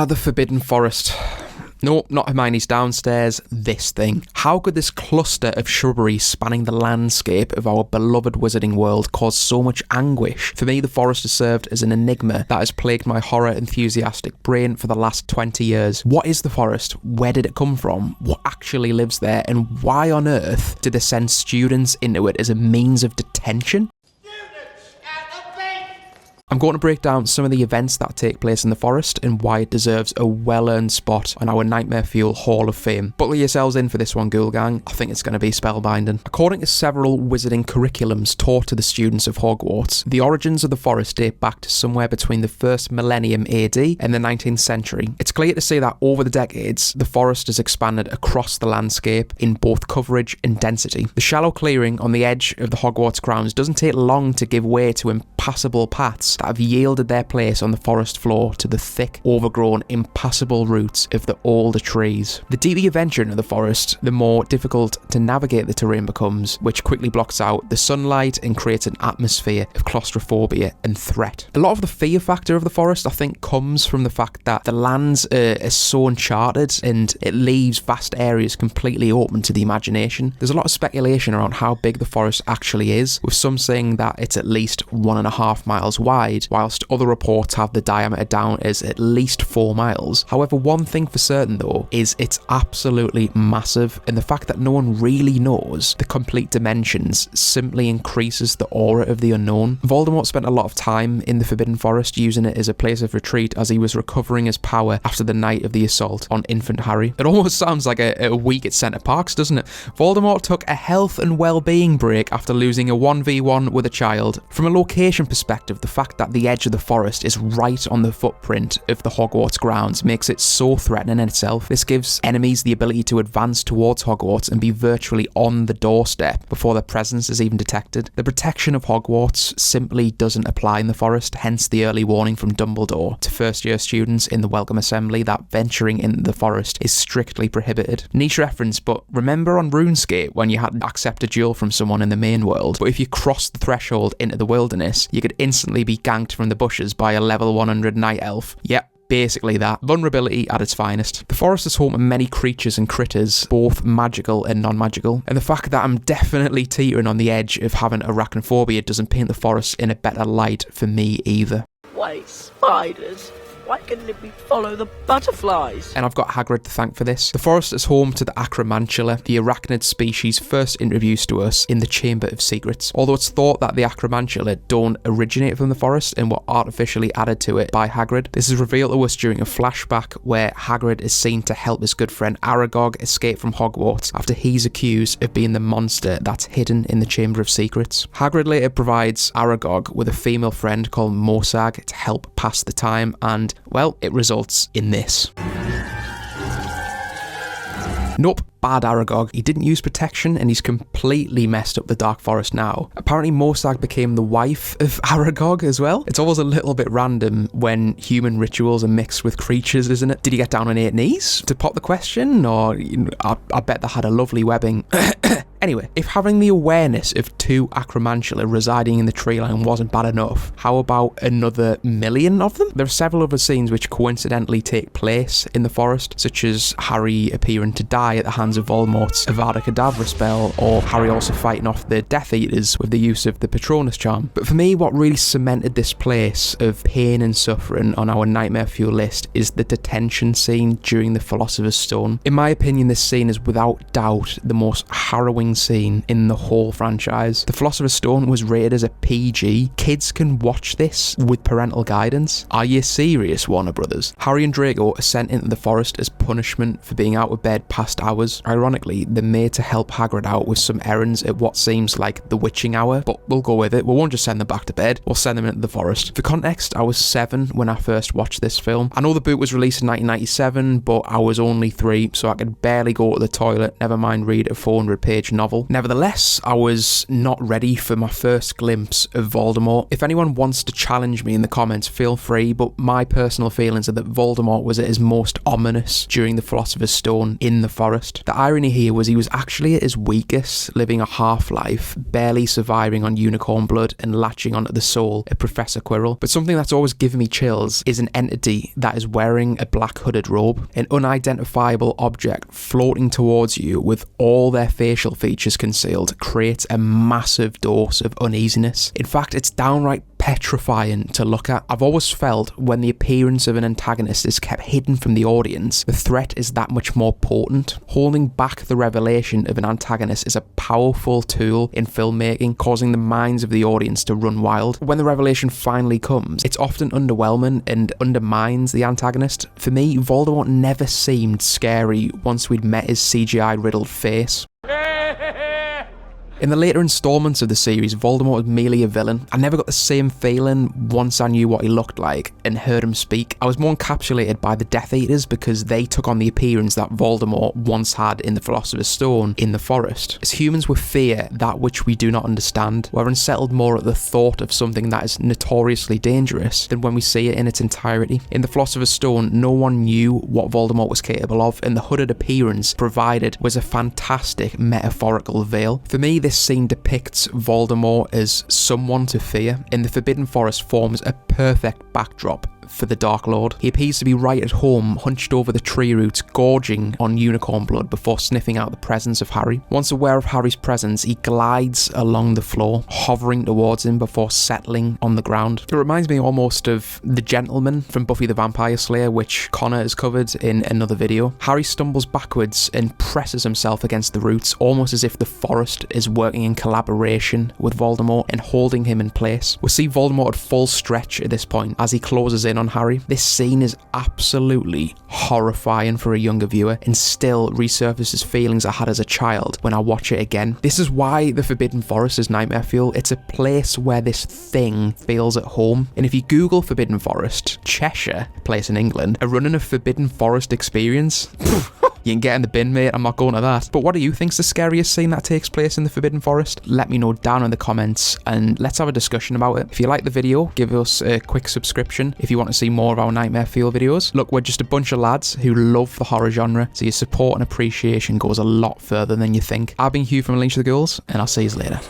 The Forbidden Forest. No, not Hermione's downstairs, this thing. How could this cluster of shrubbery spanning the landscape of our beloved wizarding world cause so much anguish? For me, the forest has served as an enigma that has plagued my horror-enthusiastic brain for the last 20 years. What is the forest? Where did it come from? What actually lives there? And why on earth did they send students into it as a means of detention? I'm going to break down some of the events that take place in the forest and why it deserves a well-earned spot on our Nightmare Fuel Hall of Fame. Buckle yourselves in for this one, Ghoul Gang. I think it's going to be spellbinding. According to several wizarding curriculums taught to the students of Hogwarts, the origins of the forest date back to somewhere between the first millennium AD and the 19th century. It's clear to see that over the decades, the forest has expanded across the landscape in both coverage and density. The shallow clearing on the edge of the Hogwarts grounds doesn't take long to give way to impassable paths that have yielded their place on the forest floor to the thick, overgrown, impassable roots of the older trees. The deeper you venture into the forest, the more difficult to navigate the terrain becomes, which quickly blocks out the sunlight and creates an atmosphere of claustrophobia and threat. A lot of the fear factor of the forest, I think, comes from the fact that the lands are so uncharted and it leaves vast areas completely open to the imagination. There's a lot of speculation around how big the forest actually is, with some saying that it's at least 1.5 miles wide, whilst other reports have the diameter down as at least 4 miles. However, one thing for certain though is it's absolutely massive, and the fact that no one really knows the complete dimensions simply increases the aura of the unknown. Voldemort spent a lot of time in the Forbidden Forest, using it as a place of retreat as he was recovering his power after the night of the assault on infant Harry. It almost sounds like a week at Centre Parks, doesn't it? Voldemort took a health and well-being break after losing a 1v1 with a child. From a location perspective, the fact that the edge of the forest is right on the footprint of the Hogwarts grounds makes it so threatening in itself. This gives enemies the ability to advance towards Hogwarts and be virtually on the doorstep before their presence is even detected. The protection of Hogwarts simply doesn't apply in the forest, hence the early warning from Dumbledore to first-year students in the Welcome Assembly that venturing into the forest is strictly prohibited. Niche reference, but remember on RuneScape when you had to accept a duel from someone in the main world, but if you crossed the threshold into the wilderness, you could instantly be ganked from the bushes by a level 100 night elf. Yep. Basically that. Vulnerability at its finest. The forest is home to many creatures and critters, both magical and non-magical, and the fact that I'm definitely teetering on the edge of having arachnophobia doesn't paint the forest in a better light for me either. Wait, spiders? Why couldn't we follow the butterflies? And I've got Hagrid to thank for this. The forest is home to the Acromantula, the arachnid species first introduced to us in the Chamber of Secrets. Although it's thought that the Acromantula don't originate from the forest and were artificially added to it by Hagrid. This is revealed to us during a flashback where Hagrid is seen to help his good friend Aragog escape from Hogwarts after he's accused of being the monster that's hidden in the Chamber of Secrets. Hagrid later provides Aragog with a female friend called Mosag to help pass the time, and well, it results in this. Nope. Bad Aragog. He didn't use protection and he's completely messed up the Dark Forest now. Apparently Mosag became the wife of Aragog as well. It's always a little bit random when human rituals are mixed with creatures, isn't it? Did he get down on 8 knees to pop the question? Or I bet they had a lovely webbing. Anyway, if having the awareness of 2 Acromantula residing in the tree line wasn't bad enough, how about another million of them? There are several other scenes which coincidentally take place in the forest, such as Harry appearing to die at the hands of Voldemort's Avada Kedavra spell, or Harry also fighting off the Death Eaters with the use of the Patronus charm. But for me, what really cemented this place of pain and suffering on our Nightmare Fuel list is the detention scene during the Philosopher's Stone. In my opinion, this scene is without doubt the most harrowing scene in the whole franchise. The Philosopher's Stone was rated as a PG. Kids can watch this with parental guidance. Are you serious, Warner Brothers? Harry and Draco are sent into the forest as punishment for being out of bed past hours. Ironically, they're made to help Hagrid out with some errands at what seems like the witching hour, but we'll go with it. We won't just send them back to bed, we'll send them into the forest. For context, I was 7 when I first watched this film. I know the book was released in 1997, but I was only 3, so I could barely go to the toilet, never mind read a 400-page novel. Nevertheless, I was not ready for my first glimpse of Voldemort. If anyone wants to challenge me in the comments, feel free, but my personal feelings are that Voldemort was at his most ominous during the Philosopher's Stone in the forest. The irony here was he was actually at his weakest, living a half-life, barely surviving on unicorn blood and latching onto the soul of Professor Quirrell. But something that's always given me chills is an entity that is wearing a black hooded robe, an unidentifiable object floating towards you with all their facial features concealed creates a massive dose of uneasiness. In fact, it's downright petrifying to look at. I've always felt when the appearance of an antagonist is kept hidden from the audience, the threat is that much more potent. Holding back the revelation of an antagonist is a powerful tool in filmmaking, causing the minds of the audience to run wild. When the revelation finally comes, it's often underwhelming and undermines the antagonist. For me, Voldemort never seemed scary once we'd met his CGI-riddled face. In the later installments of the series, Voldemort was merely a villain. I never got the same feeling once I knew what he looked like and heard him speak. I was more encapsulated by the Death Eaters because they took on the appearance that Voldemort once had in the Philosopher's Stone in the forest. As humans, we fear that which we do not understand. We're unsettled more at the thought of something that is notoriously dangerous than when we see it in its entirety. In the Philosopher's Stone, no one knew what Voldemort was capable of, and the hooded appearance provided was a fantastic metaphorical veil. For me, this scene depicts Voldemort as someone to fear, and the Forbidden Forest forms a perfect backdrop for the Dark Lord. He appears to be right at home, hunched over the tree roots, gorging on unicorn blood before sniffing out the presence of Harry. Once aware of Harry's presence, he glides along the floor, hovering towards him before settling on the ground. It reminds me almost of the Gentleman from Buffy the Vampire Slayer, which Connor has covered in another video. Harry stumbles backwards and presses himself against the roots, almost as if the forest is working in collaboration with Voldemort and holding him in place. We see Voldemort at full stretch at this point as he closes in on Harry. This scene is absolutely horrifying for a younger viewer and still resurfaces feelings I had as a child when I watch it again. This is why the Forbidden Forest is nightmare fuel. It's a place where this thing feels at home. And if you Google Forbidden Forest, Cheshire, a place in England, are running a Forbidden Forest experience. You can get in the bin, mate. I'm not going to that. But what do you think's the scariest scene that takes place in the Forbidden Forest? Let me know down in the comments and let's have a discussion about it. If you like the video, give us a quick subscription if you want to see more of our Nightmare Fuel videos. Look, we're just a bunch of lads who love the horror genre, so your support and appreciation goes a lot further than you think. I've been Hugh from Unleash the Ghouls, and I'll see you later.